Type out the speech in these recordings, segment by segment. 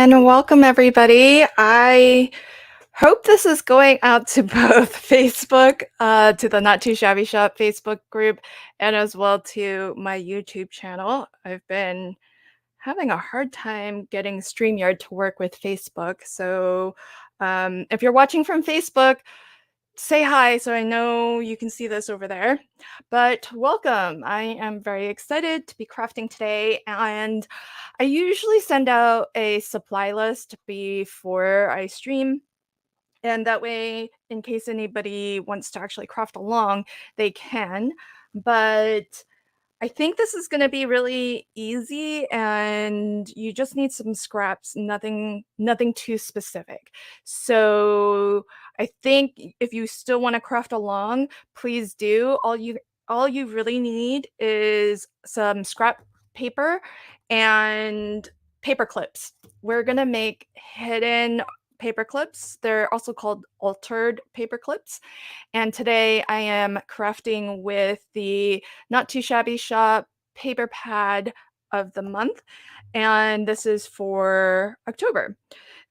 and welcome everybody. I hope this is going out to both Facebook, to the Not Too Shabby Shop Facebook group, and as well to my YouTube channel. I've been having a hard time getting StreamYard to work with Facebook. So if you're watching from Facebook, say hi so I know you can see this over there. But welcome. I am very excited to be crafting today, and I usually send out a supply list before I stream, and that way, in case anybody wants to actually craft along, they can. But I think this is gonna be really easy, and you just need some scraps, nothing too specific. So, I think if you still wanna craft along, please do. All you really need is some scrap paper and paper clips. We're gonna make hidden paper clips. They're also called altered paper clips. And today I am crafting with the Not Too Shabby Shop paper pad of the month, and this is for October.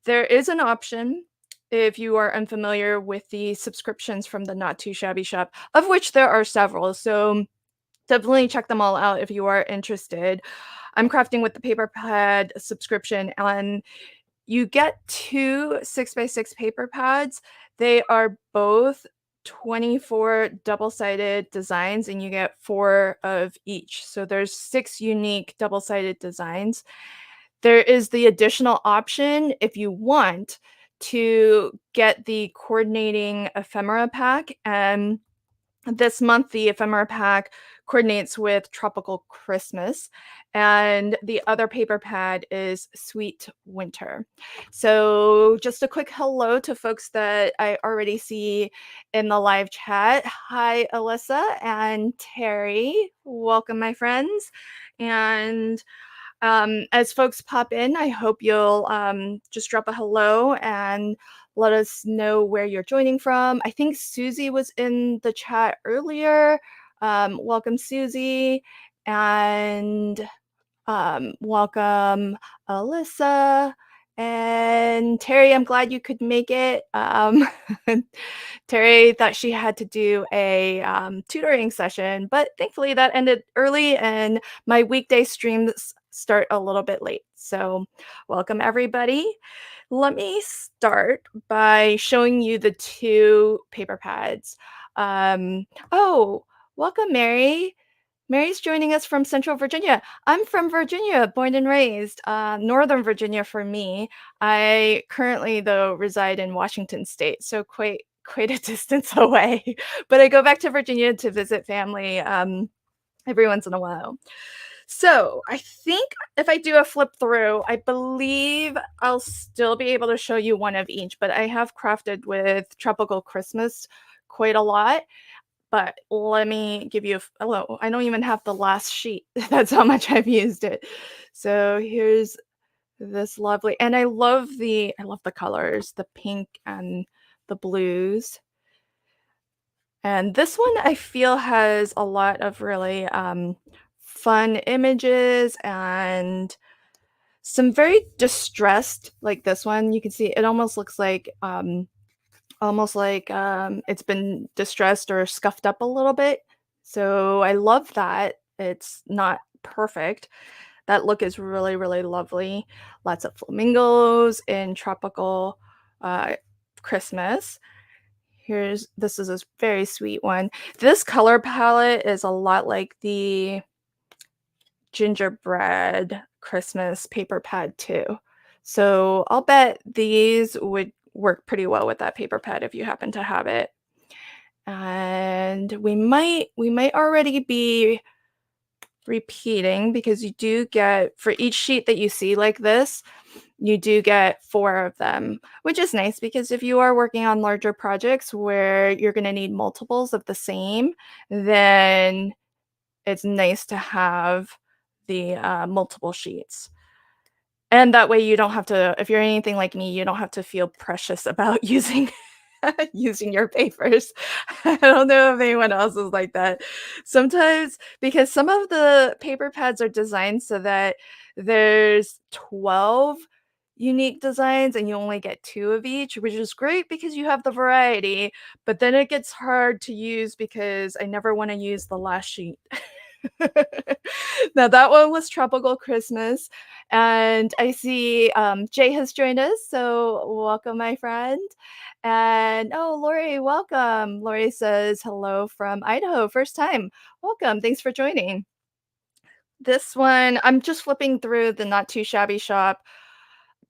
There is an option if you are unfamiliar with the subscriptions from the Not Too Shabby Shop, of which there are several. So definitely check them all out if you are interested. I'm crafting with the paper pad subscription, and you get 2 6x6 paper pads. They are both 24 double-sided designs, and you get 4 of each. So there's 6 unique double-sided designs. There is the additional option if you want to get the coordinating ephemera pack, and this month, the ephemera pack coordinates with Tropical Christmas, and the other paper pad is Sweet Winter. So, just a quick hello to folks that I already see in the live chat. Hi, Alyssa and Terry. Welcome, my friends. And as folks pop in, I hope you'll just drop a hello and let us know where you're joining from. I think Susie was in the chat earlier. Welcome, Susie. And welcome, Alyssa. And Terry, I'm glad you could make it. Terry thought she had to do a tutoring session, but thankfully that ended early, and my weekday streams start a little bit late. So, welcome everybody. Let me start by showing you the 2 paper pads. Oh, welcome, Mary. Mary's joining us from Central Virginia. I'm from Virginia, born and raised, Northern Virginia for me. I currently, though, reside in Washington State, so quite a distance away. But I go back to Virginia to visit family every once in a while. So I think if I do a flip through, I believe I'll still be able to show you one of each, but I have crafted with Tropical Christmas quite a lot. But let me give you hello, I don't even have the last sheet. That's how much I've used it. So here's this lovely, and I love the colors, the pink and the blues. And this one I feel has a lot of really fun images and some very distressed, like this one. You can see it almost like it's been distressed or scuffed up a little bit. So I love that. It's not perfect. That look is really, really lovely. Lots of flamingos in tropical uh, Christmas. This is a very sweet one. This color palette is a lot like the gingerbread Christmas paper pad too. So I'll bet these would work pretty well with that paper pad if you happen to have it. And we might already be repeating because you do get, for each sheet that you see like this, you do get 4 of them, which is nice because if you are working on larger projects where you're going to need multiples of the same, then it's nice to have the multiple sheets. And that way you don't have to, if you're anything like me, you don't have to feel precious about using using your papers. I don't know if anyone else is like that. Sometimes, because some of the paper pads are designed so that there's 12 unique designs and you only get 2 of each, which is great because you have the variety, but then it gets hard to use because I never wanna use the last sheet. Now that one was Tropical Christmas, and I see, Jay has joined us, so welcome, my friend. And oh, Lori, welcome. Lori says hello from Idaho, first time. Welcome, thanks for joining. This one, I'm just flipping through the Not Too Shabby Shop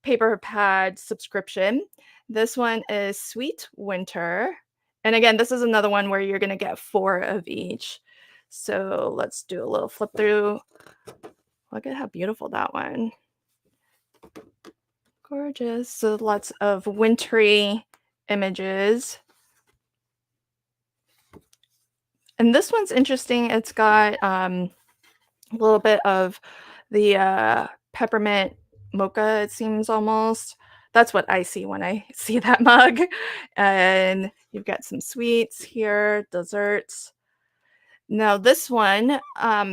paper pad subscription. This one is Sweet Winter. And again, this is another one where you're gonna get 4 of each. So let's do a little flip through. Look at how beautiful that one. Gorgeous. So lots of wintry images. And this one's interesting. It's got a little bit of the peppermint mocha, it seems almost. That's what I see when I see that mug. And you've got some sweets here, desserts. Now this one,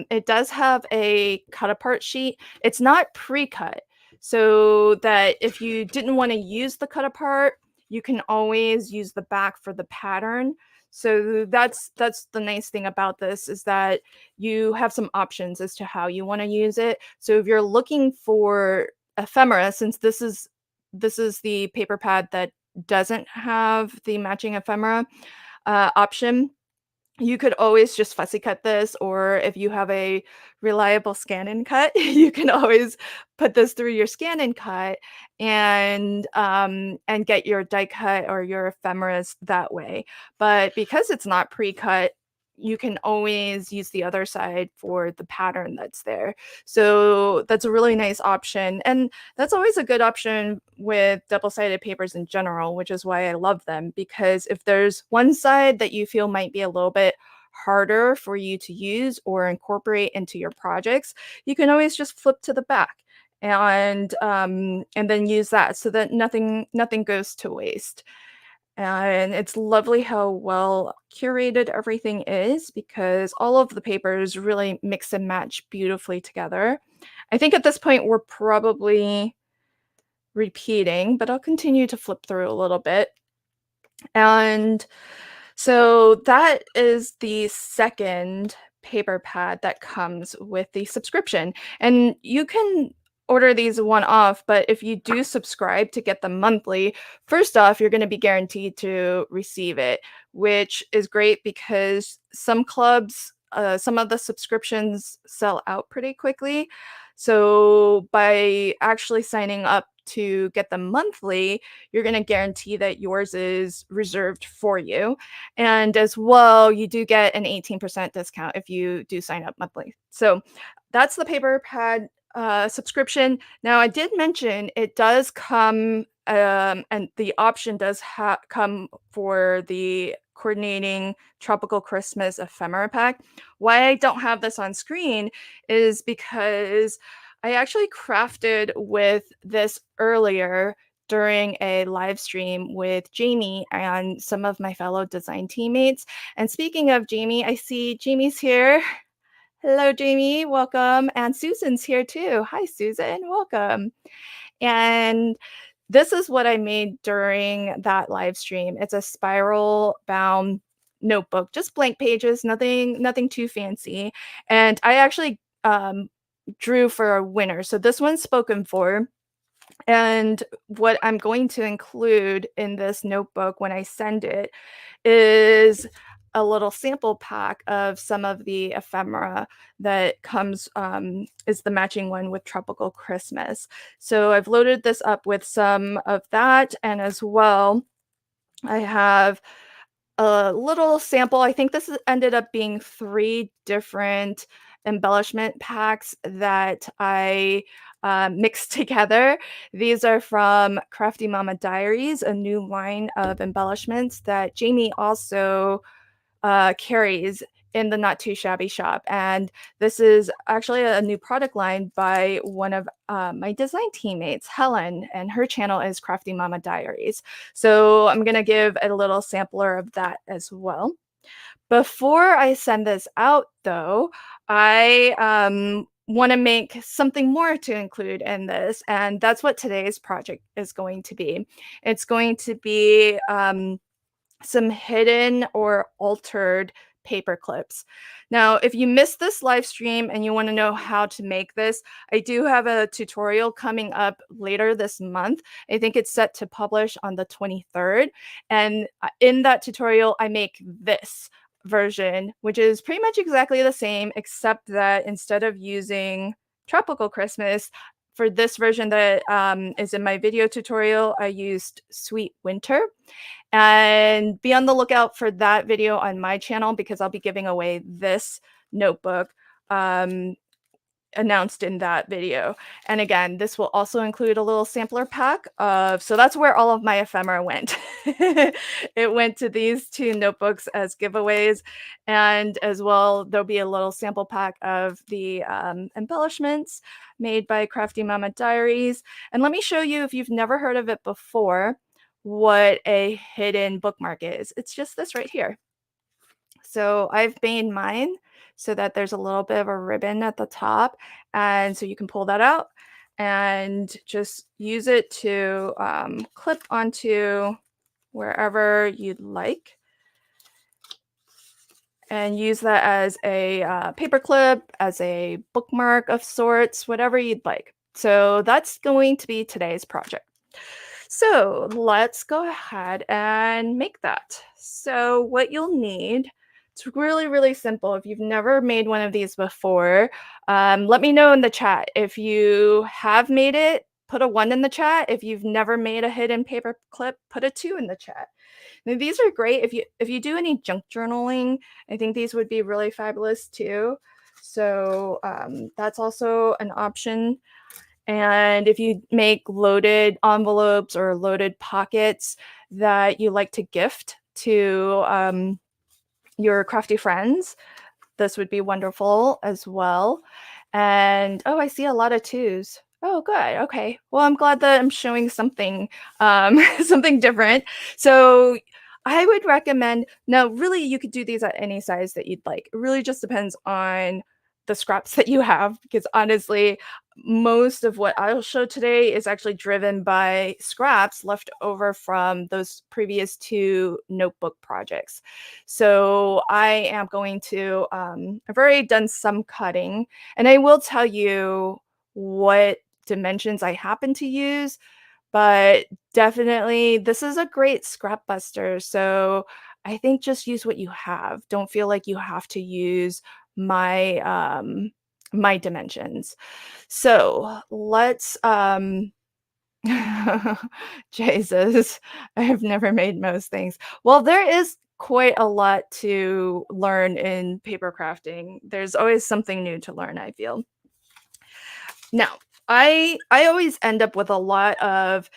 it does have a cut apart sheet. It's not pre-cut, so that if you didn't want to use the cut apart, you can always use the back for the pattern. So that's the nice thing about this is that you have some options as to how you want to use it. So if you're looking for ephemera, since this is the paper pad that doesn't have the matching ephemera option, you could always just fussy cut this, or if you have a reliable scan and cut, you can always put this through your scan and cut and get your die cut or your ephemeras that way. But because it's not pre-cut, you can always use the other side for the pattern that's there. So that's a really nice option. And that's always a good option with double-sided papers in general, which is why I love them, because if there's one side that you feel might be a little bit harder for you to use or incorporate into your projects, you can always just flip to the back and then use that so that nothing goes to waste. And it's lovely how well curated everything is because all of the papers really mix and match beautifully together. I think at this point we're probably repeating, but I'll continue to flip through a little bit. And so that is the second paper pad that comes with the subscription. And you can order these one off, but if you do subscribe to get them monthly, first off, you're going to be guaranteed to receive it, which is great because some clubs, some of the subscriptions sell out pretty quickly. So by actually signing up to get them monthly, you're going to guarantee that yours is reserved for you. And as well, you do get an 18% discount if you do sign up monthly. So that's the paper pad subscription. Now, I did mention it does come, and the option does come for the coordinating tropical Christmas ephemera pack. Why I don't have this on screen is because I actually crafted with this earlier during a live stream with Jamie and some of my fellow design teammates. And speaking of Jamie, I see Jamie's here. Hello, Jamie. Welcome. And Susan's here too. Hi, Susan. Welcome. And this is what I made during that live stream. It's a spiral bound notebook, just blank pages, nothing too fancy. And I actually drew for a winner. So this one's spoken for. And what I'm going to include in this notebook when I send it is a little sample pack of some of the ephemera that comes is the matching one with Tropical Christmas. So I've loaded this up with some of that, and as well, I have a little sample. I think ended up being 3 different embellishment packs that I mixed together. These are from Crafty Mama Diaries, a new line of embellishments that Jamie also carries in the Not Too Shabby shop. And this is actually a new product line by one of my design teammates, Helen, and her channel is Crafty Mama Diaries. So I'm going to give a little sampler of that as well. Before I send this out, though, I want to make something more to include in this, and that's what today's project is going to be. It's going to be some hidden or altered paper clips. Now, if you missed this live stream and you want to know how to make this, I do have a tutorial coming up later this month. I think it's set to publish on the 23rd. And in that tutorial, I make this version, which is pretty much exactly the same, except that instead of using Tropical Christmas, for this version that is in my video tutorial, I used Sweet Winter. And be on the lookout for that video on my channel because I'll be giving away this notebook announced in that video. And again, this will also include a little sampler pack of, so that's where all of my ephemera went. It went to these two notebooks as giveaways. And as well, there'll be a little sample pack of the embellishments made by Crafty Mama Diaries. And let me show you, if you've never heard of it before, what a hidden bookmark is. It's just this right here. So I've made mine so that there's a little bit of a ribbon at the top, and so you can pull that out and just use it to clip onto wherever you'd like, and use that as a paper clip, as a bookmark of sorts, whatever you'd like. So that's going to be today's project. So let's go ahead and make that. So what you'll need, it's really, really simple. If you've never made one of these before, let me know in the chat. If you have made it, put a 1 in the chat. If you've never made a hidden paper clip, put a 2 in the chat. Now, these are great if you do any junk journaling. I think these would be really fabulous too. So that's also an option. And if you make loaded envelopes or loaded pockets that you like to gift to your crafty friends, this would be wonderful as well. And oh, I see a lot of 2s. Oh, good. Okay. Well, I'm glad that I'm showing something something different. So I would recommend, now really you could do these at any size that you'd like. It really just depends on the scraps that you have, because honestly, most of what I'll show today is actually driven by scraps left over from those previous 2 notebook projects. So I am going to, I've already done some cutting, and I will tell you what dimensions I happen to use, but definitely this is a great scrap buster. So I think just use what you have. Don't feel like you have to use my my dimensions. So let's Jesus, I have never made most things. Well, there is quite a lot to learn in paper crafting. There's always something new to learn, I feel. Now, I always end up with a lot of,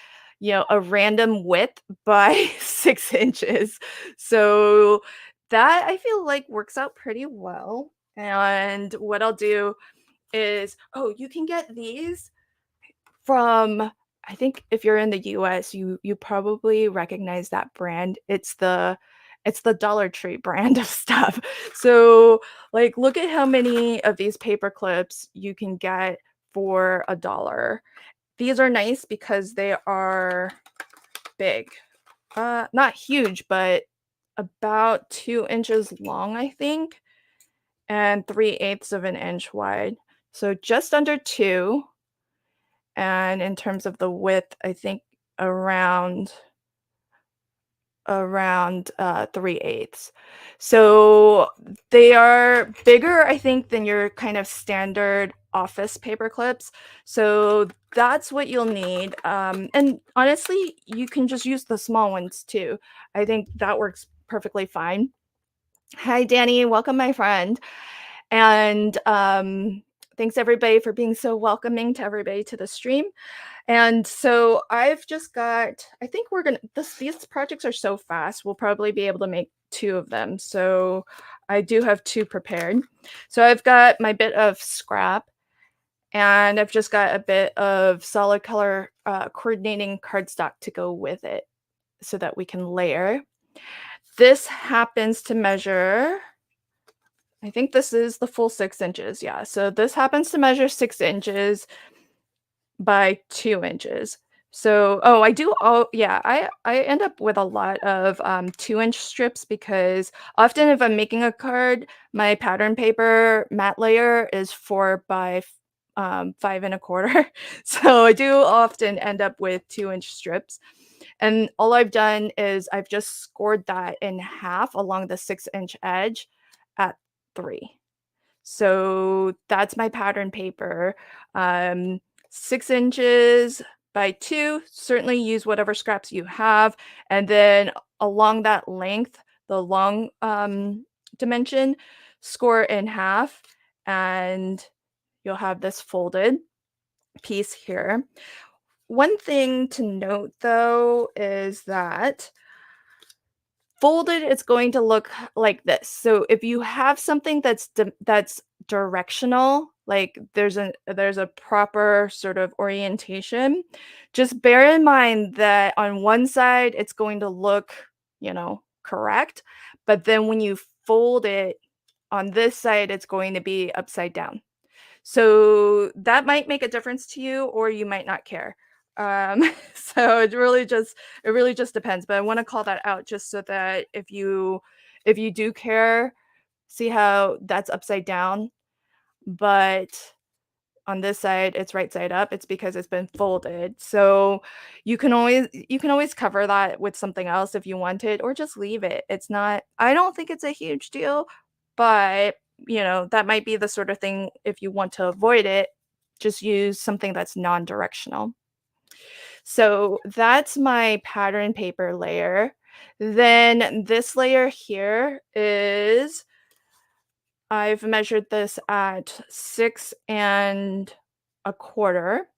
a random width by 6 inches. So that I feel like works out pretty well. And what I'll do is, oh, you can get these from, I think if you're in the US, you probably recognize that brand. It's the Dollar Tree brand of stuff. So, like, look at how many of these paper clips you can get for $1. These are nice because they are big. Not huge, but about 2 inches long, I think, and 3/8 of an inch wide. So just under 2. And in terms of the width, I think around 3/8. So they are bigger, I think, than your kind of standard office paper clips. So that's what you'll need. And honestly, you can just use the small ones too. I think that works perfectly fine. Hi, Danny. Welcome, my friend. And thanks everybody for being so welcoming to everybody to the stream. And so I've just got, I think we're gonna, these projects are so fast, we'll probably be able to make 2 of them. So I do have 2 prepared. So I've got my bit of scrap, and I've just got a bit of solid color coordinating cardstock to go with it so that we can layer. This happens to measure I think this is the full 6 inches, yeah. So this happens to measure 6 inches by 2 inches. So oh, I do oh, yeah, I end up with a lot of, 2-inch strips because often if I'm making a card, my pattern paper mat layer is 4 by 5 and a quarter. So I do often end up with 2-inch strips, and all I've done is I've just scored that in half along the 6-inch edge at 3. So that's my pattern paper. Um, 6 inches by 2, certainly use whatever scraps you have, and then along that length, the long, dimension, score in half, and you'll have this folded piece here. One thing to note, though, is that folded, it's going to look like this. So if you have something that's directional, like there's a proper sort of orientation, just bear in mind that on one side it's going to look, correct, but then when you fold it on this side, it's going to be upside down. So that might make a difference to you, or you might not care. So it really just depends. But I want to call that out just so that if you do care, see how that's upside down, but on this side it's right side up. It's because it's been folded. So you can always cover that with something else if you want it, or just leave it. It's not. I don't think it's a huge deal, but that might be the sort of thing if you want to avoid it, just use something that's non-directional. So that's my pattern paper layer. Then this layer here is I've measured this at 6 and a quarter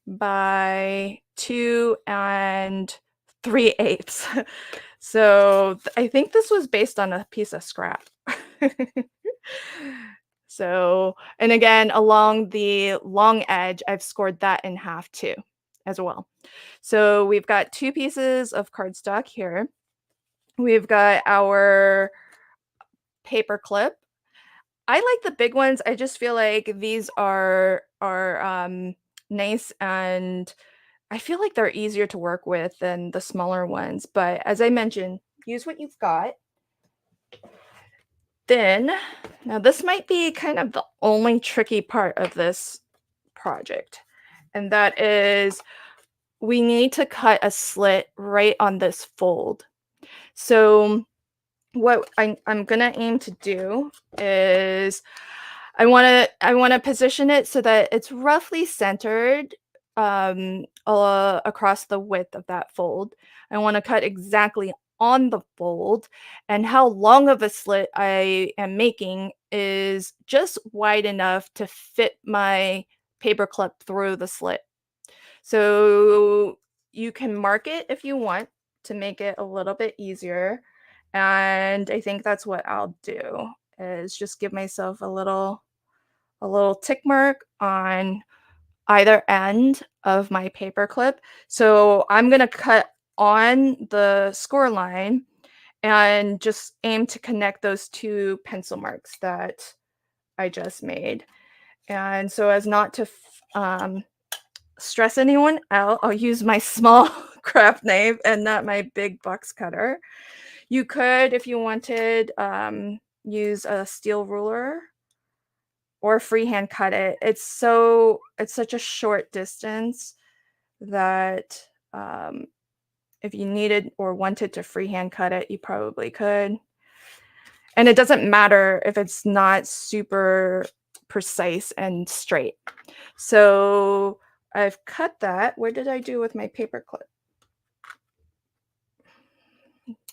by 2 and 3/8. So I think this was based on a piece of scrap. So, and again, along the long edge, I've scored that in half too, as well. So we've got two pieces of cardstock here. We've got our paper clip. I like the big ones. I just feel like these are nice, and I feel like they're easier to work with than the smaller ones. But as I mentioned, use what you've got. Then, now this might be kind of the only tricky part of this project, and that is we need to cut a slit right on this fold. So what I'm gonna aim to do is I wanna position it so that it's roughly centered across the width of that fold. I wanna cut exactly on the fold, and how long of a slit I am making is just wide enough to fit my paper clip through the slit. So you can mark it if you want to make it a little bit easier. And I think that's what I'll do is just give myself a little tick mark on either end of my paper clip. So I'm going to cut on the score line and just aim to connect those two pencil marks that I just made. And so as not to stress anyone out, I'll use my small craft knife and not my big box cutter. You could, if you wanted, use a steel ruler or freehand cut it. It's such a short distance that if you needed or wanted to freehand cut it, you probably could. And it doesn't matter if it's not super precise and straight. So I've cut that. What did I do with my paper clip?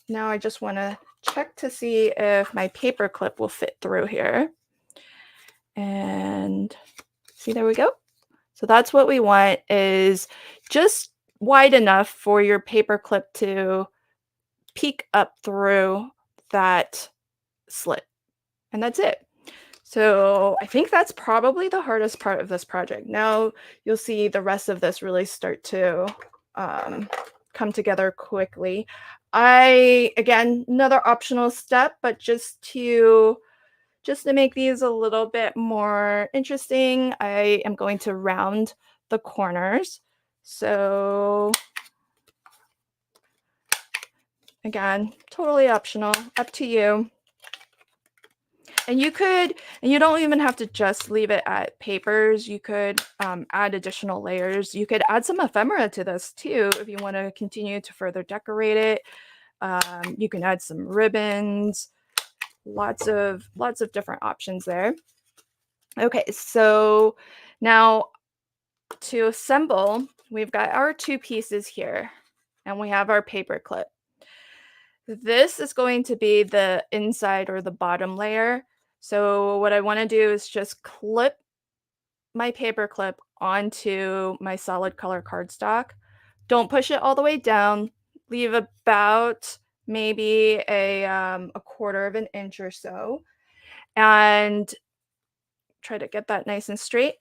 Now I just want to check to see if my paper clip will fit through here. And see, there we go. So that's what we want, is just wide enough for your paper clip to peek up through that slit. And that's it. So I think that's probably the hardest part of this project. Now you'll see the rest of this really start to come together quickly. Again, another optional step, but just to just to make these a little bit more interesting, I am going to round the corners. So again, totally optional, up to you. And you don't even have to just leave it at papers. You could add additional layers. You could add some ephemera to this too if you want to continue to further decorate it. You can add some ribbons. Lots of different options there. Okay, so now to assemble, we've got our two pieces here, and we have our paper clip. This is going to be the inside or the bottom layer. So what I want to do is just clip my paper clip onto my solid color cardstock. Don't push it all the way down. Leave about maybe a quarter of an inch or so, and try to get that nice and straight.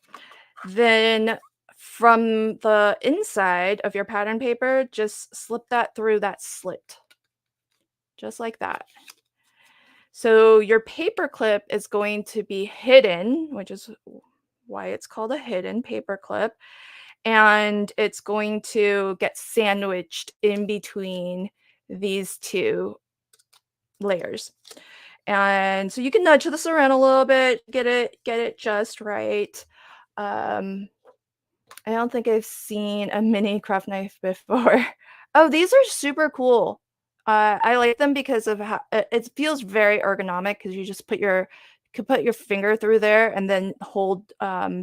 Then from the inside of your pattern paper, just slip that through that slit, just like that. So your paper clip is going to be hidden, which is why it's called a hidden paper clip, and it's going to get sandwiched in between these two layers. And so you can nudge this around a little bit, get it just right. Um, I don't think I've seen a mini craft knife before. Oh, these are super cool. I like them because of how it feels very ergonomic because you just could put your finger through there and then hold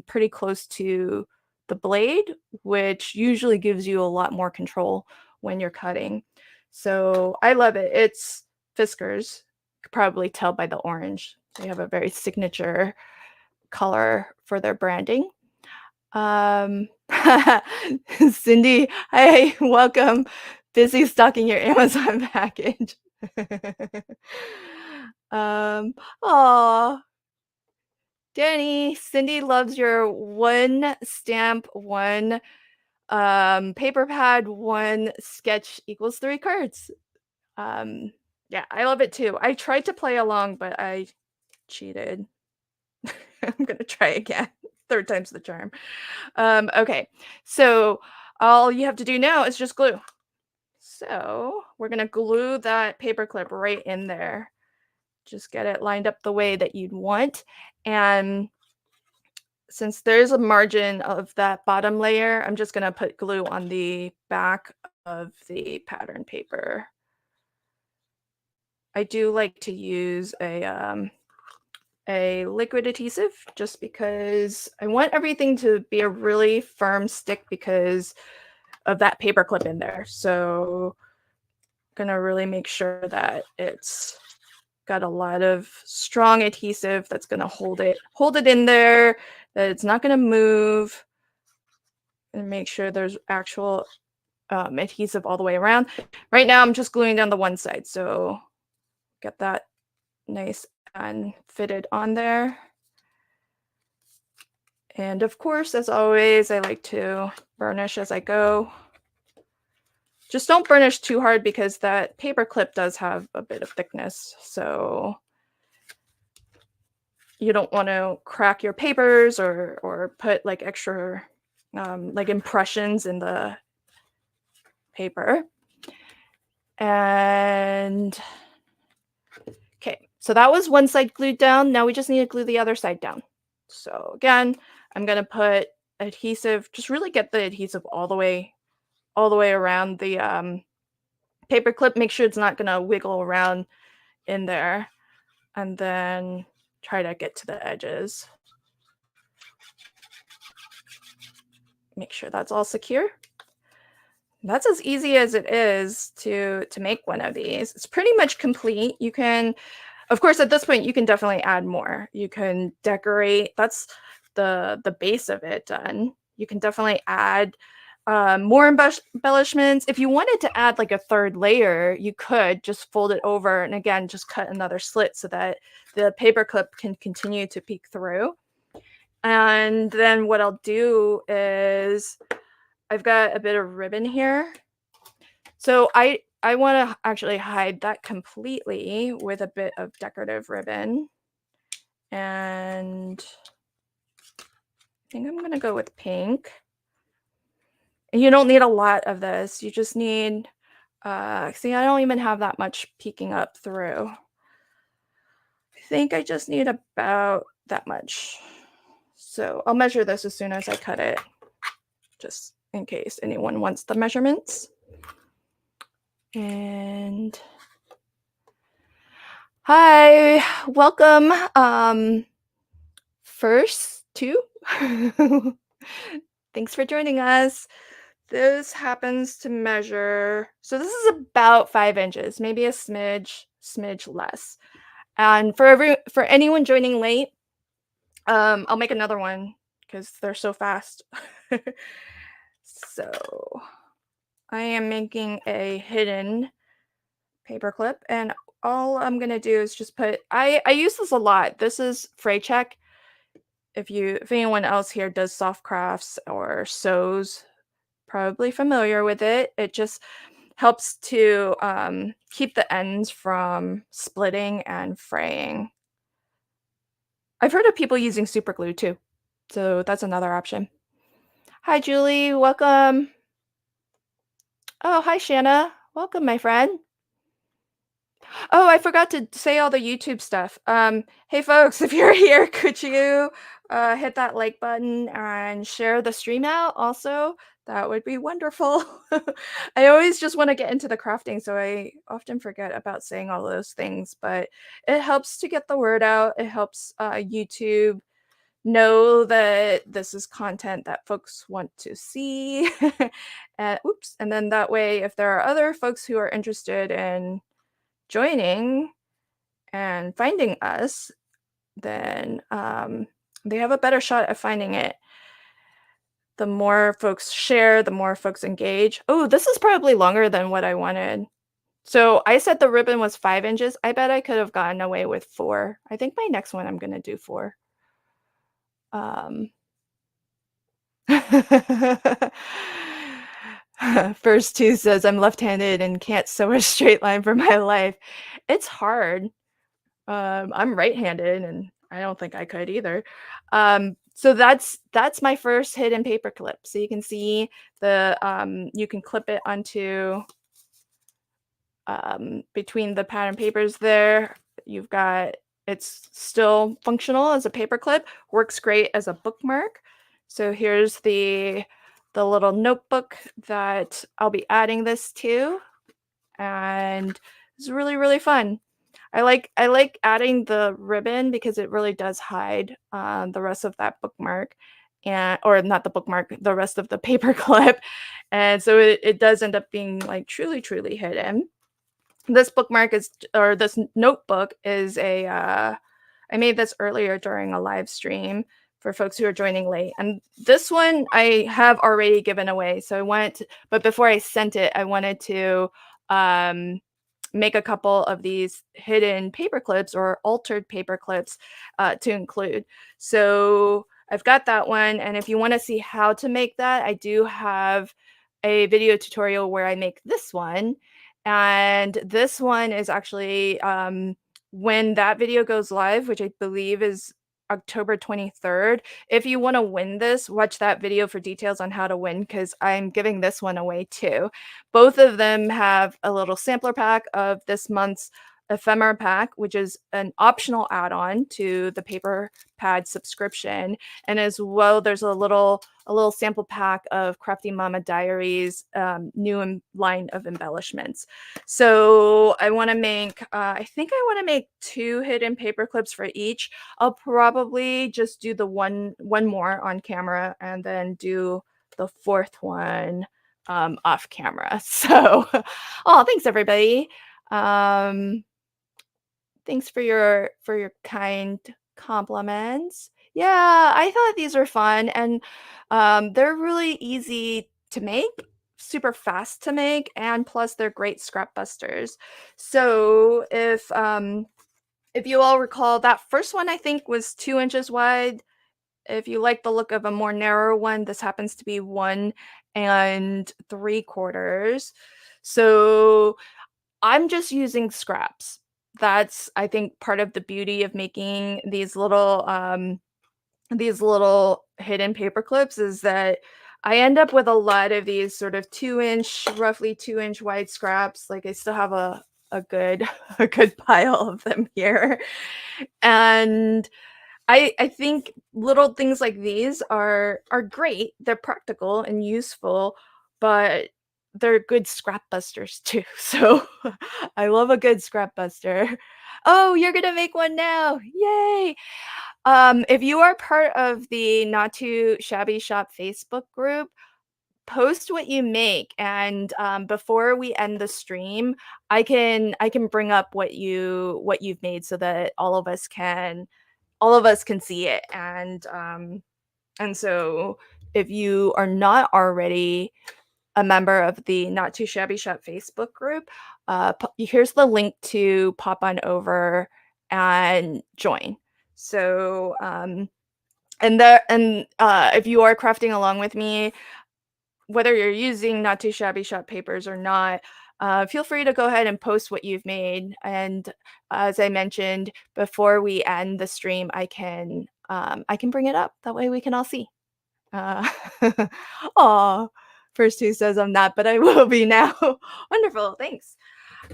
pretty close to the blade, which usually gives you a lot more control when you're cutting. So I love it. It's Fiskars. You could probably tell by the orange. They have a very signature color for their branding. Um, Cindy, hi, welcome. Busy stocking your Amazon package. Aw, Danny, Cindy loves your one stamp, one paper pad, one sketch equals 3 cards. Um, yeah, I love it too. I tried to play along, but I cheated. I'm gonna try again. Third time's the charm. Okay, so all you have to do now is just glue. So we're gonna glue that paper clip right in there. Just get it lined up the way that you'd want. And since there's a margin of that bottom layer, I'm just gonna put glue on the back of the pattern paper. I do like to use a liquid adhesive just because I want everything to be a really firm stick because of that paper clip in there. So gonna really make sure that it's got a lot of strong adhesive that's gonna hold it in there, that it's not gonna move, and make sure there's actual adhesive all the way around. Right now I'm just gluing down the one side, so get that nice and fitted on there. And of course, as always, I like to burnish as I go. Just don't burnish too hard because that paper clip does have a bit of thickness. So you don't want to crack your papers or put like extra like impressions in the paper. And okay, so that was one side glued down. Now we just need to glue the other side down. So again, I'm gonna put adhesive, just really get the adhesive all the way around the paper clip. Make sure it's not gonna wiggle around in there, and then try to get to the edges. Make sure that's all secure. That's as easy as it is to make one of these. It's pretty much complete. You can, of course, at this point, you can definitely add more. You can decorate. That's the base of it done. You can definitely add more embellishments. If you wanted to add like a third layer, you could just fold it over and again, just cut another slit so that the paper clip can continue to peek through. And then what I'll do is I've got a bit of ribbon here. So I want to actually hide that completely with a bit of decorative ribbon. And I think I'm gonna go with pink. And you don't need a lot of this. You just need, see, I don't even have that much peeking up through. I think I just need about that much. So I'll measure this as soon as I cut it, just in case anyone wants the measurements. And hi, welcome. First two. Thanks for joining us. This happens to measure, so this is about 5 inches, maybe a smidge less. And for anyone joining late, I'll make another one because they're so fast. So I am making a hidden paperclip, and all I'm gonna do is just put. I use this a lot. This is fray check. If anyone else here does soft crafts or sews, probably familiar with it. It just helps to keep the ends from splitting and fraying. I've heard of people using super glue too, so that's another option. Hi, Julie. Welcome. Oh, hi, Shanna. Welcome, my friend. Oh, I forgot to say all the YouTube stuff. Hey, folks, if you're here, could you hit that like button and share the stream out also? That would be wonderful. I always just want to get into the crafting, so I often forget about saying all those things, but it helps to get the word out. It helps YouTube know that this is content that folks want to see. And oops, and then that way, if there are other folks who are interested in joining and finding us, then they have a better shot at finding it. The more folks share, the more folks engage. Oh, this is probably longer than what I wanted. So I said the ribbon was 5 inches. I bet I could have gotten away with 4. I think my next one I'm going to do 4. Um, First two says I'm left-handed and can't sew a straight line for my life. It's hard. I'm right-handed, and I don't think I could either. So that's my first hidden paper clip. So you can see you can clip it onto between the pattern papers there. You've got it's still functional as a paper clip, works great as a bookmark. So here's the little notebook that I'll be adding this to, and it's really, really fun. I like adding the ribbon because it really does hide the rest of that bookmark, and or not the bookmark, the rest of the paper clip, and so it does end up being like truly, truly hidden. This bookmark is or this notebook is a I made this earlier during a live stream for folks who are joining late. And this one I have already given away. So but before I sent it, I wanted to um, make a couple of these hidden paper clips or altered paper clips to include. So I've got that one. And if you want to see how to make that, I do have a video tutorial where I make this one. And this one is actually when that video goes live, which I believe is October 23rd. If you want to win this, watch that video for details on how to win because I'm giving this one away too. Both of them have a little sampler pack of this month's ephemera pack, which is an optional add-on to the paper pad subscription. And as well, there's a little sample pack of Crafty Mama Diaries new line of embellishments. So I want to make, I think I want to make 2 hidden paper clips for each. I'll probably just do the one more on camera and then do the 4th one off camera. So, oh, thanks everybody. Thanks for your kind compliments. Yeah, I thought these were fun, and they're really easy to make, super fast to make, and plus they're great scrap busters. So if you all recall, that first one I think was 2 inches wide. If you like the look of a more narrow one, this happens to be 1 3/4. So I'm just using scraps. that's, I think, part of the beauty of making these little hidden paper clips is that I end up with a lot of these sort of 2-inch, roughly 2-inch wide scraps. Like, I still have a good a good pile of them here. And I think little things like these are great. They're practical and useful, but they're good scrap busters too. So I love a good scrap buster. Oh, you're gonna make one now. Yay! If you are part of the Not Too Shabby Shop Facebook group, post what you make, and before we end the stream, I can bring up what you've made so that all of us can see it. And so if you are not already a member of the Not Too Shabby Shop Facebook group, here's the link to pop on over and join. So if you are crafting along with me, whether you're using Not Too Shabby Shop papers or not, feel free to go ahead and post what you've made. And as I mentioned before we end the stream, I can bring it up. That way we can all see. Uh, aw, first who says I'm not, but I will be now. Wonderful, thanks.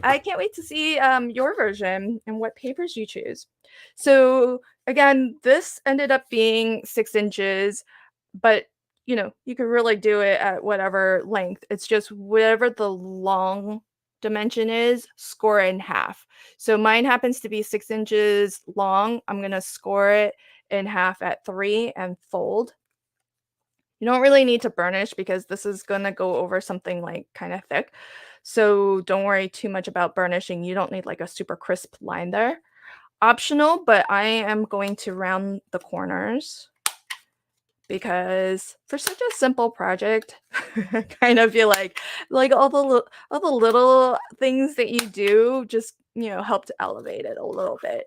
I can't wait to see your version and what papers you choose. So again, this ended up being 6 inches, but you can really do it at whatever length. It's just whatever the long dimension is, score it in half. So mine happens to be 6 inches long. I'm gonna score it in half at 3 and fold. You don't really need to burnish because this is gonna go over something like kind of thick. So don't worry too much about burnishing. You don't need like a super crisp line there. Optional, but I am going to round the corners because for such a simple project, I kind of feel like all the little things that you do just help to elevate it a little bit.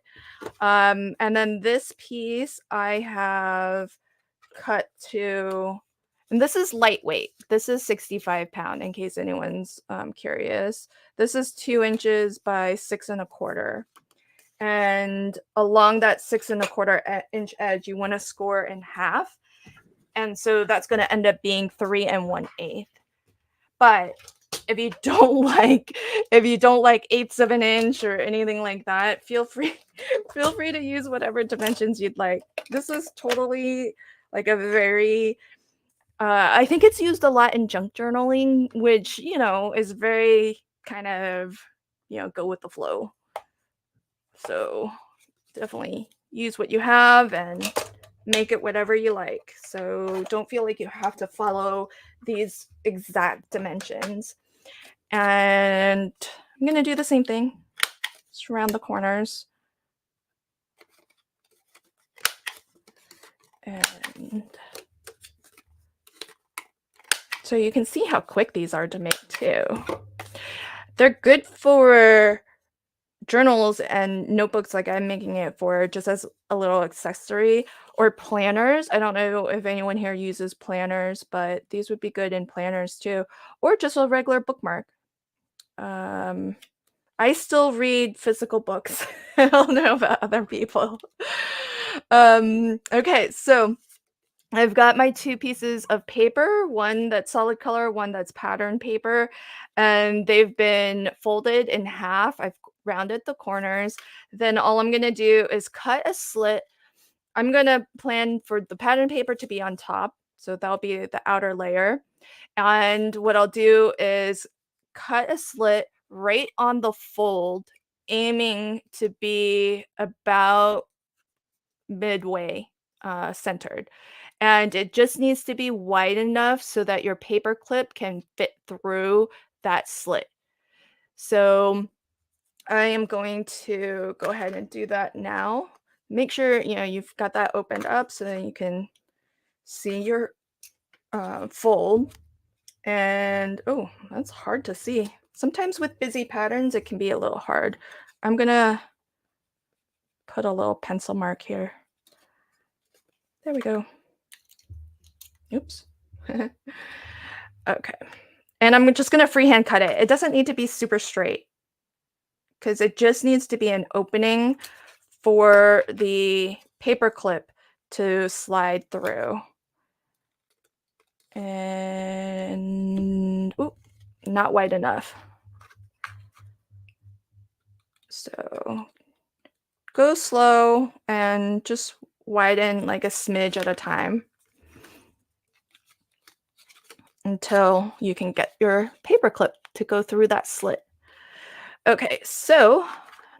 And then this piece I have cut to, and this is lightweight. This is 65 pound, in case anyone's curious. This is 2 inches by 6 1/4. And along that 6 1/4 inch edge, you want to score in half. And so that's going to end up being 3 1/8. But if you don't if you don't like 1/8 of an inch or anything like that, feel free feel free to use whatever dimensions you'd like. This is totally like a very I think it's used a lot in junk journaling, which, is very kind of, go with the flow. So definitely use what you have and make it whatever you like. So don't feel like you have to follow these exact dimensions. And I'm going to do the same thing, just around the corners. And so you can see how quick these are to make too. They're good for journals and notebooks like I'm making it for, just as a little accessory, or planners. I don't know if anyone here uses planners, but these would be good in planners too, or just a regular bookmark. I still read physical books. I don't know about other people. Okay, so I've got my 2 pieces of paper, one that's solid color, one that's pattern paper, and they've been folded in half. I've rounded the corners. Then all I'm gonna do is cut a slit. I'm gonna plan for the pattern paper to be on top, so that'll be the outer layer. And what I'll do is cut a slit right on the fold, aiming to be about midway centered. And it just needs to be wide enough so that your paper clip can fit through that slit. So I am going to go ahead and do that now. Make sure you've got that opened up so that you can see your fold. And oh, that's hard to see. Sometimes with busy patterns, it can be a little hard. I'm gonna put a little pencil mark here. There we go. Oops. Okay. And I'm just gonna freehand cut it. It doesn't need to be super straight because it just needs to be an opening for the paper clip to slide through. And oop, not wide enough. So go slow and just widen like a smidge at a time until you can get your paper clip to go through that slit. Okay, so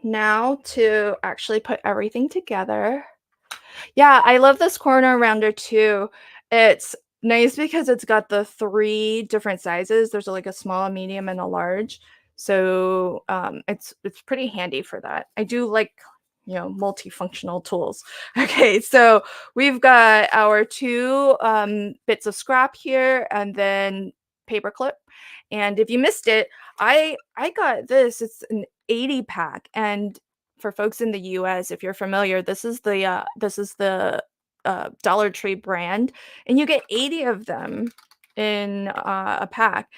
now to actually put everything together. Yeah, I love this corner rounder too. It's nice because it's got the 3 different sizes. There's like a small, a medium, and a large. So, it's pretty handy for that. I do like, multifunctional tools. Okay, so we've got our 2, bits of scrap here and then paper clip. And if you missed it, I got this. It's an 80 pack, and for folks in the US, if you're familiar, this is the Dollar Tree brand, and you get 80 of them in a pack.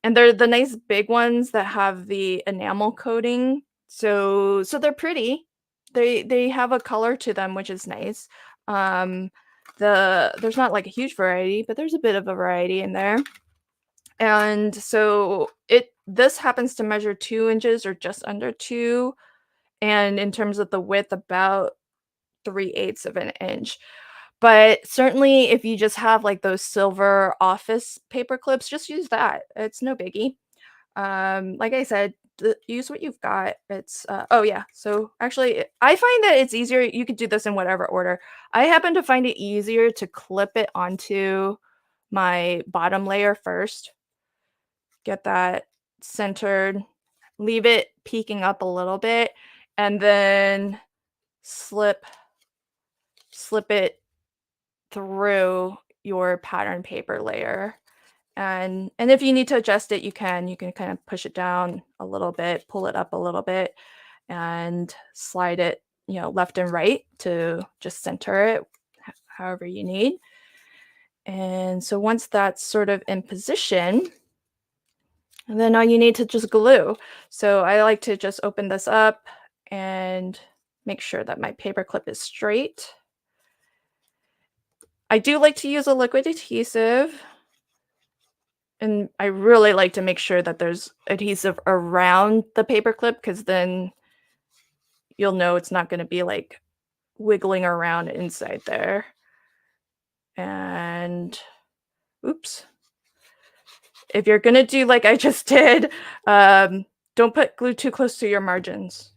And they're the nice big ones that have the enamel coating. So they're pretty. They have a color to them, which is nice. Um, there's not like a huge variety, but there's a bit of a variety in there. And so this happens to measure 2 inches or just under 2, and in terms of the width, about 3/8 of an inch. But certainly, if you just have, like, those silver office paper clips, just use that. It's no biggie. Like I said, use what you've got. Oh, yeah, so actually, I find that it's easier. You could do this in whatever order. I happen to find it easier to clip it onto my bottom layer first, get that centered, leave it peeking up a little bit, and then slip slip it through your pattern paper layer. And if you need to adjust it, you can kind of push it down a little bit, pull it up a little bit, and slide it, left and right to just center it however you need. And so once that's sort of in position, and then all you need to just glue. So I like to just open this up and make sure that my paper clip is straight. I do like to use a liquid adhesive, and I really like to make sure that there's adhesive around the paper clip, because then you'll know it's not gonna be, like, wiggling around inside there. And oops. If you're gonna do like I just did, don't put glue too close to your margins,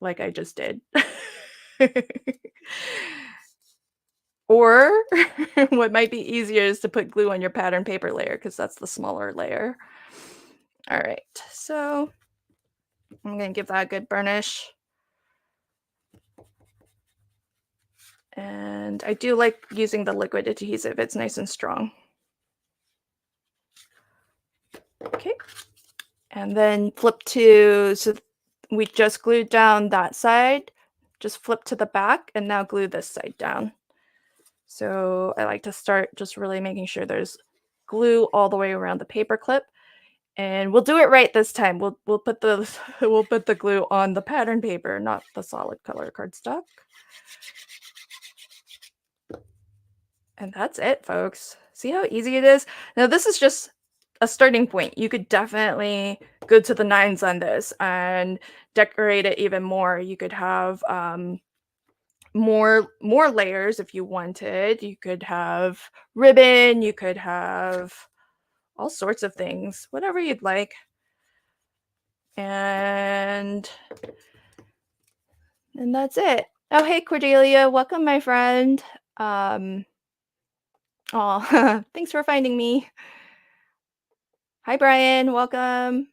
like I just did. Or what might be easier is to put glue on your pattern paper layer, because that's the smaller layer. All right, so I'm gonna give that a good burnish. And I do like using the liquid adhesive. It's nice and strong. Okay. And then so we just glued down that side. Just flip to the back and now glue this side down. So I like to start just really making sure there's glue all the way around the paper clip. And we'll do it right this time. We'll put the we'll put the glue on the pattern paper, not the solid color cardstock. And that's it, folks. See how easy it is? Now, this is just a starting point. You could definitely go to the nines on this and decorate it even more. You could have more layers if you wanted. You could have ribbon. You could have all sorts of things, whatever you'd like. And that's it. Oh, hey, Cordelia. Welcome, my friend. Oh, thanks for finding me. Hi, Brian. Welcome.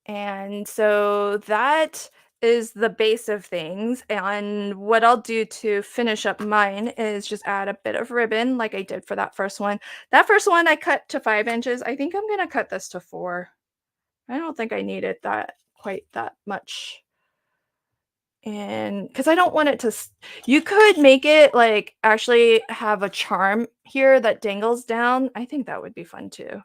And so that is the base of things. And what I'll do to finish up mine is just add a bit of ribbon like I did for that first one. That first one I cut to 5 inches. I think I'm going to cut this to 4. I don't think I needed that quite that much. And because I don't want it to, you could make it like actually have a charm here that dangles down. I think that would be fun too.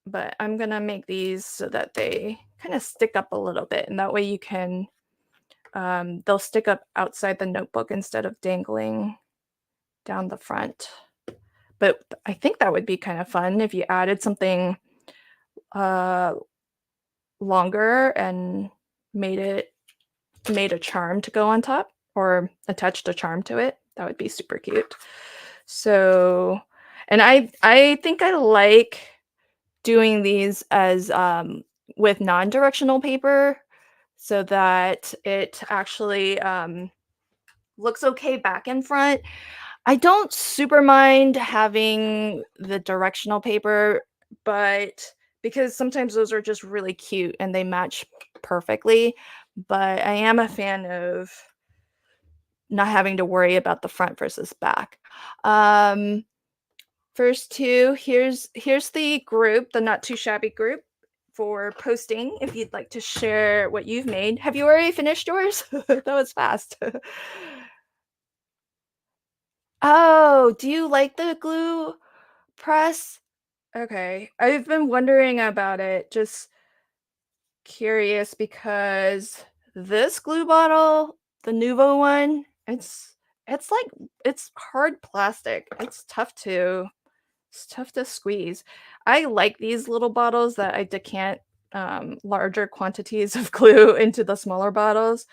but I'm gonna make these so that they kind of stick up a little bit, and that way you can they'll stick up outside the notebook instead of dangling down the front. But I think that would be kind of fun if you added something uh longer and made it made a charm to go on top or attached a charm to it. That would be super cute. So, and I think I like doing these as with non-directional paper so that it actually looks okay back and front. I don't super mind having the directional paper, but because sometimes those are just really cute and they match perfectly, but I am a fan of not having to worry about the front versus back. Um, First two, here's the group, the Not Too Shabby group for posting if you'd like to share what you've made. Have you already finished yours? That was fast. Oh, do you like the glue press? Okay. I've been wondering about it, just curious because this glue bottle, the Nuvo one, it's like it's hard plastic. It's tough to squeeze. I like these little bottles that I decant larger quantities of glue into the smaller bottles,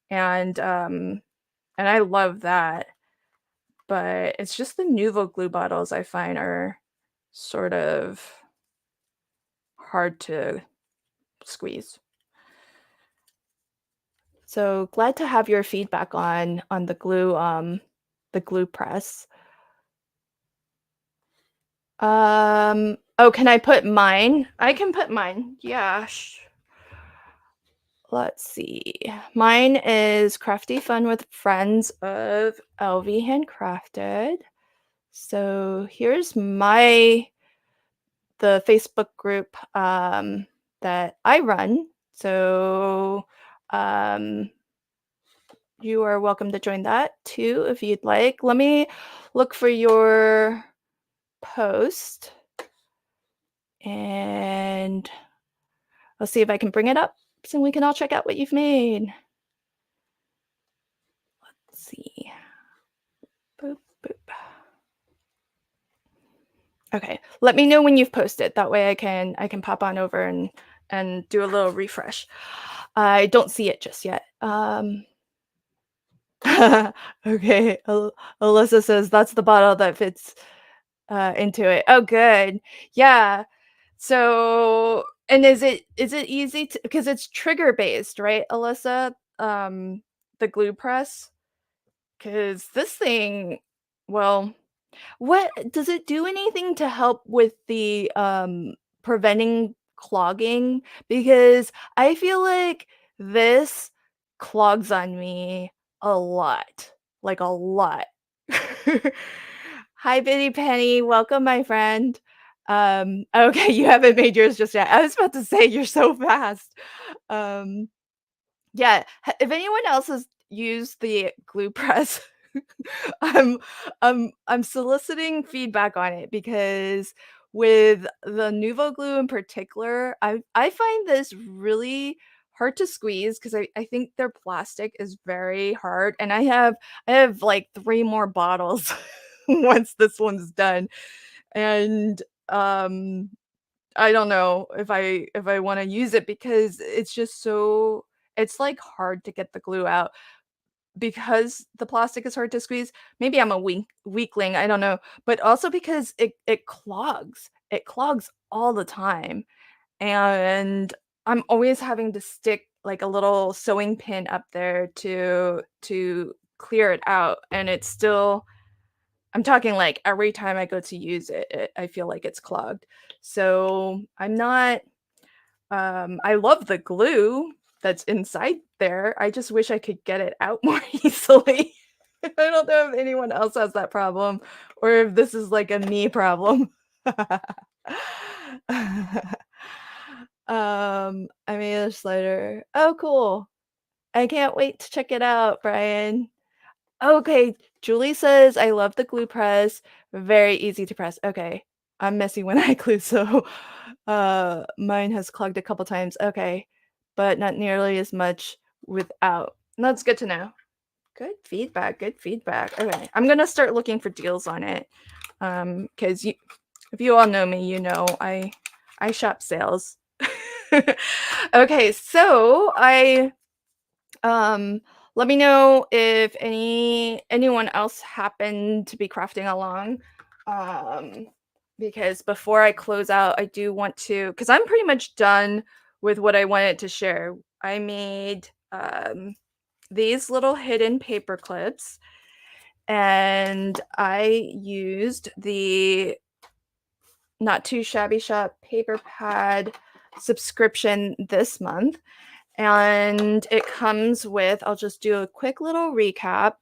and I love that. But it's just the Nuvo glue bottles I find are sort of hard to squeeze. So glad to have your feedback on the glue press. Oh, can I put mine? I can put mine. Yeah. Let's see. Mine is Crafty Fun with Friends of LV Handcrafted. So here's the Facebook group that I run. So um, you are welcome to join that too if you'd like. Let me look for your post and I'll see if I can bring it up so we can all check out what you've made. Let's see. Boop, boop. Okay, let me know when you've posted. That way I can pop on over and do a little refresh. I don't see it just yet. Okay, Alyssa says that's the bottle that fits into it. Oh, good. Yeah. So, and is it easy to because it's trigger based, right, Alyssa? The glue press? Because this thing, well, what does it do anything to help with the, preventing clogging? Because I feel like this clogs on me a lot, like a lot. Hi, Bitty Penny, welcome, my friend. Okay, you haven't made yours just yet. I was about to say you're so fast. Um, yeah, if anyone else has used the glue press, I'm I'm soliciting feedback on it because with the Nuvo glue in particular, I find this really hard to squeeze because I think their plastic is very hard, and I have like 3 more bottles once this one's done, and, um, I don't know if I wanna use it because it's just so it's, like, hard to get the glue out because the plastic is hard to squeeze. Maybe I'm a weakling, I don't know, but also because it clogs. It clogs all the time, and I'm always having to stick, like, a little sewing pin up there to clear it out, and it's still I'm talking, like, every time I go to use it, I feel like it's clogged. So, I'm not I love the glue that's inside there. I just wish I could get it out more easily. I don't know if anyone else has that problem or if this is like a me problem. I made a slider. Oh, cool. I can't wait to check it out, Brian. Okay, Julie says, I love the glue press. Very easy to press. Okay. I'm messy when I glue, so, mine has clogged a couple times. Okay, but not nearly as much without. That's good to know. Good feedback, good feedback. Okay, I'm gonna start looking for deals on it. 'Cause you if you all know me, you know I shop sales. Okay, so um let me know if anyone else happened to be crafting along. Um because before I close out, I do want to, because I'm pretty much done with what I wanted to share. I made these little hidden paper clips, and I used the Not Too Shabby Shop paper pad subscription this month. And it comes with, I'll just do a quick little recap.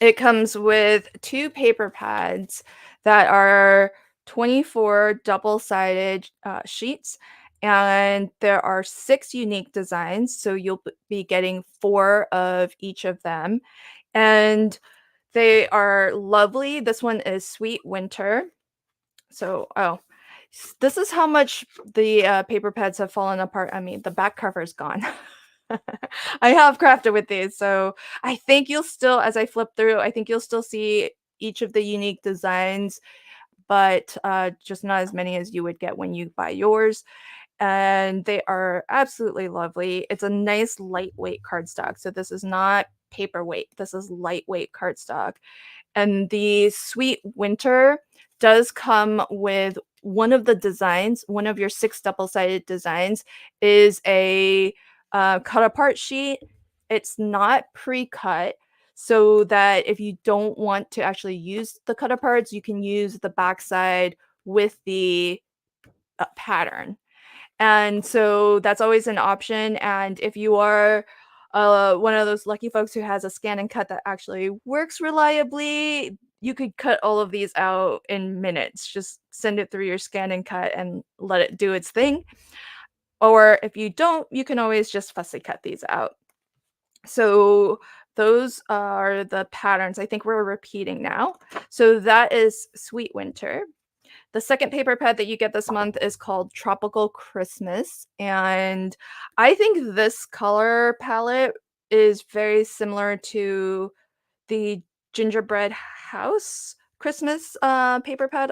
It comes with two paper pads that are 24 double-sided sheets, and there are 6 unique designs, so you'll be getting 4 of each of them, and they are lovely. This one is Sweet Winter. So, this is how much the paper pads have fallen apart. I mean, the back cover is gone. I have crafted with these, so I think you'll still, as I flip through, I think you'll still see each of the unique designs, but just not as many as you would get when you buy yours. And they are absolutely lovely. It's a nice lightweight cardstock. So this is not paperweight. This is lightweight cardstock. And the Sweet Winter does come with one of the designs. One of your 6 double-sided designs is a cut apart sheet. It's not pre-cut, so that if you don't want to actually use the cut aparts, you can use the backside with the pattern. And so that's always an option. And if you are one of those lucky folks who has a scan and cut that actually works reliably, you could cut all of these out in minutes. Just send it through your scan and cut and let it do its thing. Or if you don't, you can always just fussy cut these out. So those are the patterns. I think we're repeating now. So that is Sweet Winter. The second paper pad that you get this month is called Tropical Christmas, and I think this color palette is very similar to the Gingerbread House Christmas paper pad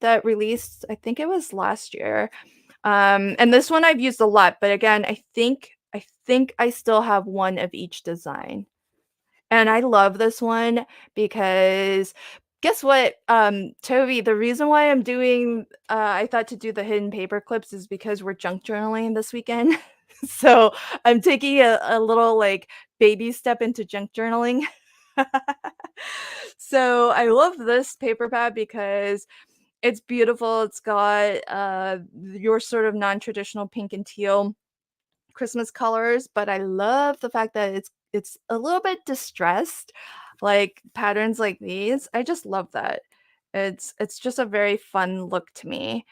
that released, I think it was last year. And this one I've used a lot, but again, I think I still have one of each design. And I love this one because guess what? Toby, the reason why I'm doing I thought to do the hidden paper clips is because we're junk journaling this weekend. So I'm taking a little like baby step into junk journaling. So I love this paper pad because it's beautiful. It's got your sort of non-traditional pink and teal Christmas colors, but I love the fact that it's a little bit distressed, like patterns like these. I just love that. It's just a very fun look to me,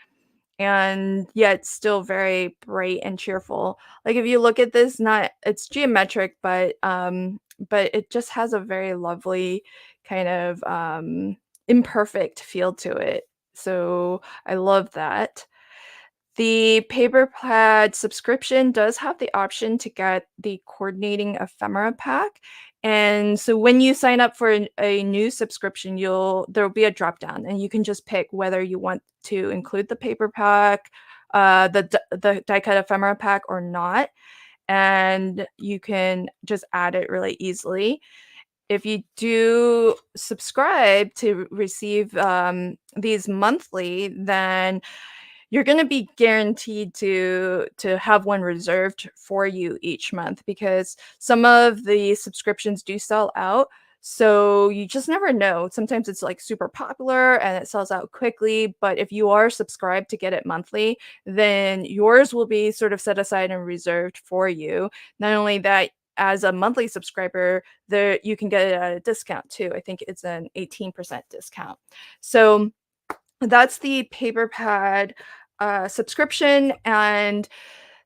and yet still very bright and cheerful. Like if you look at this, not it's geometric, but it just has a very lovely kind of imperfect feel to it. So I love that. The paper plaid subscription does have the option to get the coordinating ephemera pack. And so when you sign up for a new subscription, there'll be a drop down and you can just pick whether you want to include the paper pack, the die cut ephemera pack or not. And you can just add it really easily. If you do subscribe to receive these monthly, then you're gonna be guaranteed to have one reserved for you each month because some of the subscriptions do sell out, so you just never know. Sometimes it's, like, super popular and it sells out quickly, but if you are subscribed to get it monthly, then yours will be sort of set aside and reserved for you. Not only that, as a monthly subscriber, there you can get it at a discount too. I think it's an 18% discount. So that's the paper pad subscription, and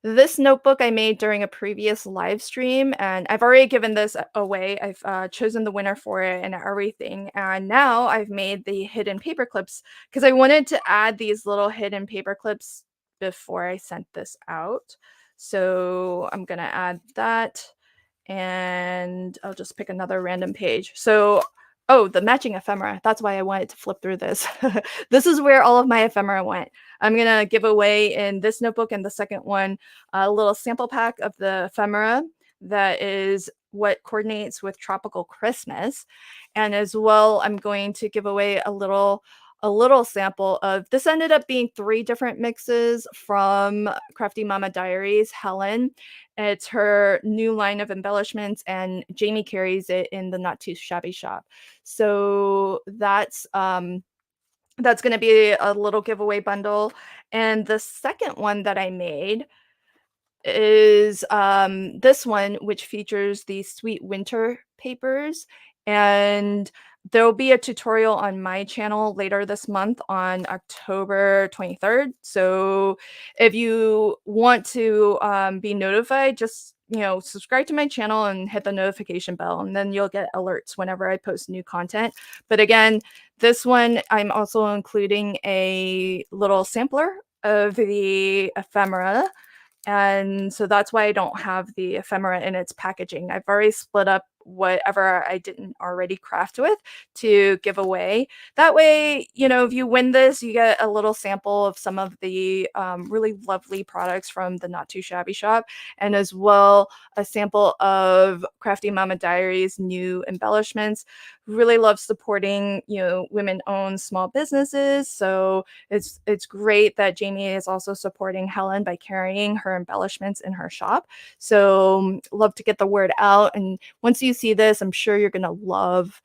This notebook I made during a previous live stream, and I've already given this away. I've chosen the winner for it and everything. And now I've made the hidden paper clips because I wanted to add these little hidden paper clips before I sent this out. So I'm going to add that and I'll just pick another random page. So, oh, the matching ephemera. That's why I wanted to flip through this. This is where all of my ephemera went. I'm going to give away in this notebook and the second one a little sample pack of the ephemera that is what coordinates with tropical Christmas. And as well, I'm going to give away a little sample of this ended up being 3 different mixes from Crafty Mama Diaries, Helen. It's her new line of embellishments, and Jamie carries it in the Not Too Shabby shop. So that's gonna be a little giveaway bundle. And the second one that I made is this one, which features the Sweet Winter papers. And there will be a tutorial on my channel later this month on October 23rd. So if you want to be notified, just subscribe to my channel and hit the notification bell, and then you'll get alerts whenever I post new content. But again, this one I'm also including a little sampler of the ephemera, and so that's why I don't have the ephemera in its packaging. I've already split up whatever I didn't already craft with to give away. That way, if you win this, you get a little sample of some of the really lovely products from the Not Too Shabby shop, and as well a sample of Crafty Mama Diaries new embellishments. Really love supporting, women-owned small businesses. So it's great that Jamie is also supporting Helen by carrying her embellishments in her shop. So love to get the word out. And once you see this, I'm sure you're gonna love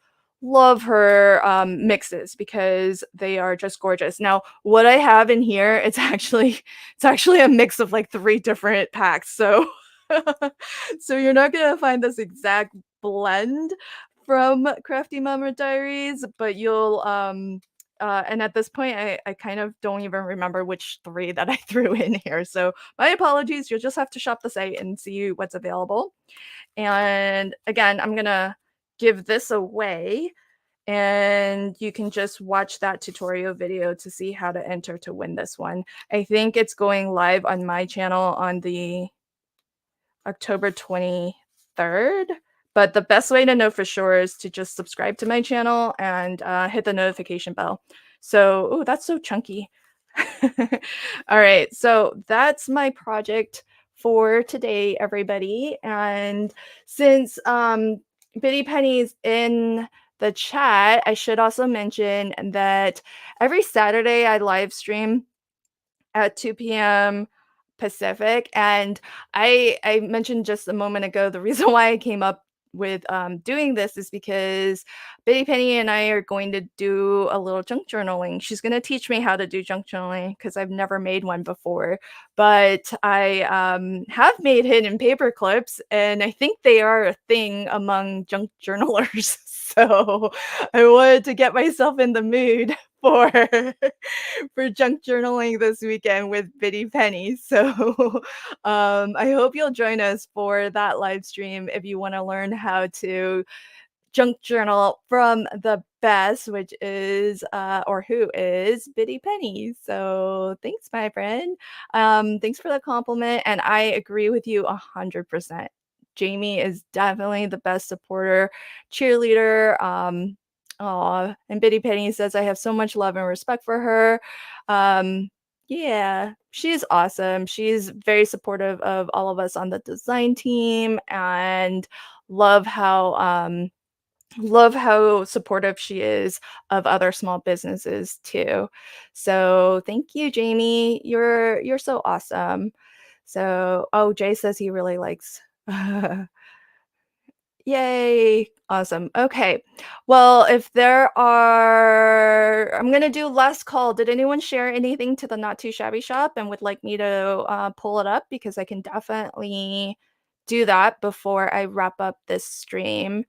her mixes because they are just gorgeous. Now, what I have in here, it's actually a mix of like 3 different packs. So so you're not gonna find this exact blend from Crafty Mama Diaries, but you'll and at this point I kind of don't even remember which 3 that I threw in here. So my apologies. You'll just have to shop the site and see what's available. And again, I'm gonna give this away, and you can just watch that tutorial video to see how to enter to win this one. I think it's going live on my channel on the October 23rd. But the best way to know for sure is to just subscribe to my channel and hit the notification bell. So, oh, that's so chunky. All right, so that's my project for today, everybody. And since Biddy Penny's in the chat, I should also mention that every Saturday I live stream at 2 p.m. Pacific. And I mentioned just a moment ago the reason why I came up with doing this is because Bitty Penny and I are going to do a little junk journaling. She's going to teach me how to do junk journaling because I've never made one before. But I have made hidden paper clips, and I think they are a thing among junk journalers. So I wanted to get myself in the mood for for junk journaling this weekend with Biddy Penny. So I hope you'll join us for that live stream if you want to learn how to junk journal from the best, which is or who is Biddy Penny. So thanks, my friend. Thanks for the compliment, and I agree with you 100%. Jamie is definitely the best supporter, cheerleader. Aw, and Biddy Penny says I have so much love and respect for her. Um, yeah, she's awesome. She's very supportive of all of us on the design team, and love how love how supportive she is of other small businesses too. So thank you, Jamie. You're so awesome. So, oh, Jay says he really likes Yay. Awesome. Okay. Well, if there are I'm gonna do last call. Did anyone share anything to the Not Too Shabby shop and would like me to pull it up? Because I can definitely do that before I wrap up this stream.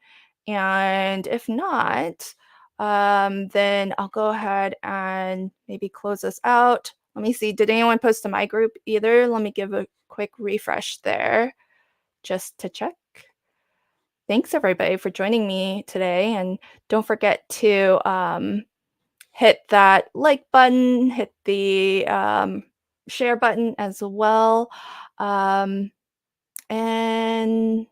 And if not, then I'll go ahead and maybe close this out. Let me see, did anyone post to my group either? Let me give a quick refresh there just to check. Thanks everybody for joining me today, and don't forget to hit that like button, hit the share button as well. Um, and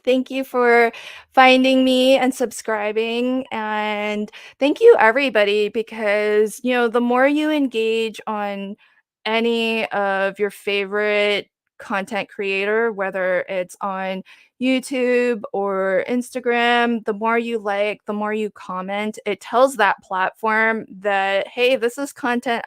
thank you for finding me and subscribing. And thank you, everybody, because, the more you engage on any of your favorite content creator, whether it's on YouTube or Instagram, the more you like, the more you comment, it tells that platform that, hey, this is content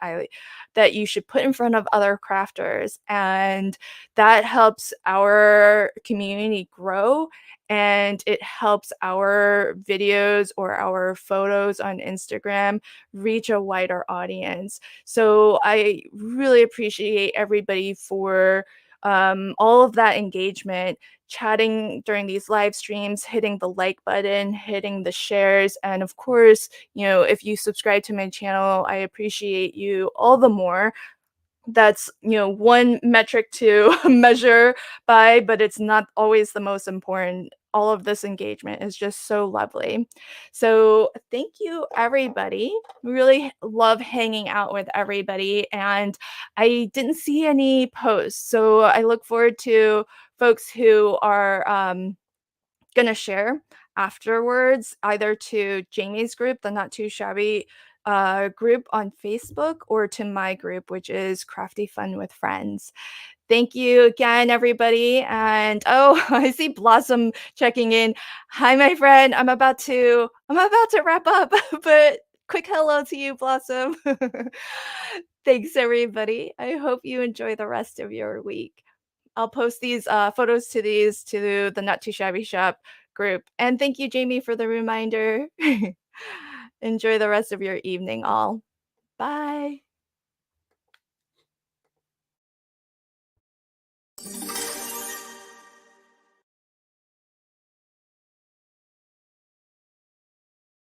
that you should put in front of other crafters. And that helps our community grow, and it helps our videos or our photos on Instagram reach a wider audience. So I really appreciate everybody for all of that engagement, chatting during these live streams, hitting the like button, hitting the shares, and of course, if you subscribe to my channel, I appreciate you all the more. That's, one metric to measure by, but it's not always the most important. All of this engagement is just so lovely. So thank you, everybody. Really love hanging out with everybody. And I didn't see any posts, so I look forward to folks who are gonna share afterwards, either to Jamie's group, the Not Too Shabby group on Facebook, or to my group, which is Crafty Fun with Friends. Thank you again, everybody. And oh, I see Blossom checking in. Hi, my friend. I'm about to wrap up, but quick hello to you, Blossom. Thanks, everybody. I hope you enjoy the rest of your week. I'll post these photos to the Not Too Shabby Shop group. And thank you, Jamie, for the reminder. Enjoy the rest of your evening, all. Bye.